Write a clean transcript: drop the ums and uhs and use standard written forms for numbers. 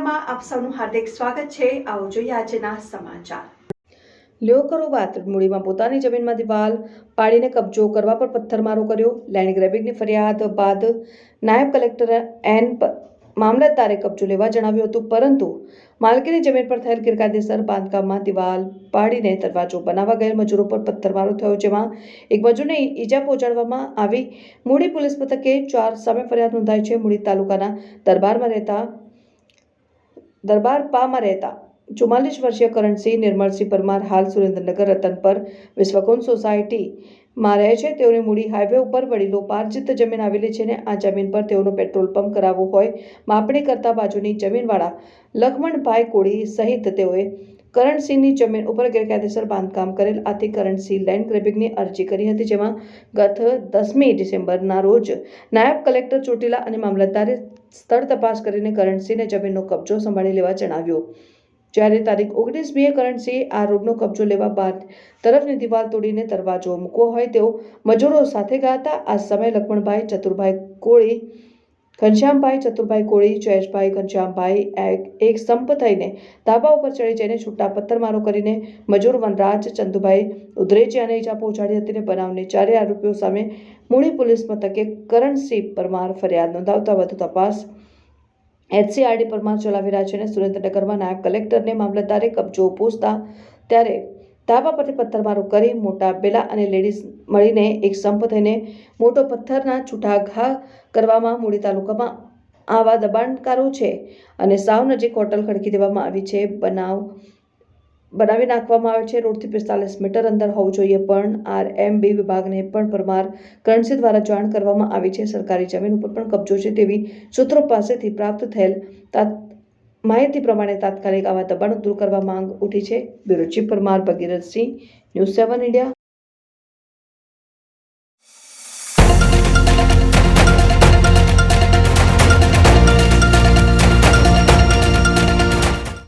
મીડિયામાં આપ સૌનું હાર્દિક સ્વાગત છે। આવો જોઈએ આજના સમાચાર। લ્યો કરો વાત મૂડીમાં પોતાની જમીનમાં દિવાલ પાડીને કબજો કરવા પર પથ્થરમારો કર્યો। લેન્ડ ગ્રેબિંગની ફરિયાદ બાદ નાયબ કલેક્ટર એન મામલતદારે કબજો લેવા જણાવ્યું હતું, પરંતુ માલકીની જમીન પર થયેલ ગેરકાયદેસર બાંધકામમાં દિવાલ પાડીને દરવાજો બનાવવા ગયેલ મજૂરો પર પથ્થરમારો થયો, જેમાં એક મજૂરને ઈજા પહોંચાડવામાં આવી। મૂડી પોલીસ મથકે 4 સામે ફરિયાદ નોંધાઈ છે। મૂડી તાલુકાના દરબારપામાં રહેતા 44 વર્ષીય કરણસિંહ નિર્મળસિંહ પરમાર હાલ સુરેન્દ્રનગર રતનપર વિશ્વકુંજ સોસાયટીમાં રહે છે। તેઓની મૂડી હાઈવે ઉપર વડીલોપાર્જિત જમીન આવેલી છે અને આ જમીન પર તેઓનો પેટ્રોલ પંપ કરાવવો હોય માપણી કરતા બાજુની જમીનવાળા લખમણભાઈ કોળી સહિત તેઓએ કરણસિંહની જમીન ઉપર ગેરકાયદેસર બાંધકામ કરેલ। આથી કરણસિંહ લેન્ડ ગ્રેબિંગની અરજી કરી હતી, જેમાં ગત 10મી ડિસેમ્બરના રોજ નાયબ કલેક્ટર ચોટીલા અને મામલતદારે સ્થળ તપાસ કરીને કરણસિંહને જમીનનો કબજો સંભાળી લેવા જણાવ્યું। જ્યારે તારીખ 19મીએ કરણસિંહે આ રોડનો કબજો લેવા બાદ તરફની દિવાલ તોડીને દરવાજો મૂકવો હોય તેઓ મજૂરો સાથે ગયા હતા। આ સમયે લક્ષ્મણભાઈ ચતુરભાઈ કોળી, ઘનશ્યામભાઈ ચતુરભાઈ કોળી, જયેશભાઈ ઘનશ્યામભાઈ એક સંપ થઈને ધાબા ઉપર ચડી જઈને છૂટા પથ્થરમારો કરીને મજૂર વનરાજ ચંદુભાઈ ઉધરેચિયાને ઈજા પહોંચાડી હતી। બનાવની 4 આરોપીઓ સામે મૂડી પોલીસ મથકે કરણસિંહ પરમાર ફરિયાદ નોંધાવતા વધુ તપાસ એચસીઆરડી પરમાર ચલાવી રહ્યા છે। સુરેન્દ્રનગરમાં નાયબ કલેક્ટરને મામલતદારે કબજો પૂછતા ત્યારે ધાબા પરથી પથ્થરમારો કરી મોટા બેલા અને લેડીઝ મળીને એક સંપ થઈને મોટો પથ્થરના છૂટા ઘા કરવામાં મૂડી તાલુકામાં આવા દબાણકારો છે અને સાવ નજીક હોટલ ખડકી દેવામાં આવી છે। બનાવી નાખવામાં આવે છે। રોડથી 45 મીટર અંદર હોવું જોઈએ, પણ આરએમબી વિભાગને પણ પરમાર કરણસિંહ દ્વારા જાણ કરવામાં આવી છે। સરકારી જમીન ઉપર પણ કબજો છે તેવી સૂત્રો પાસેથી પ્રાપ્ત થયેલ માહિતી પ્રમાણે તાત્કાલિક આવા દબાણો દૂર કરવા માંગ ઉઠી છે। Bureau chief Parmar Bhagirathsinh, news 7 India,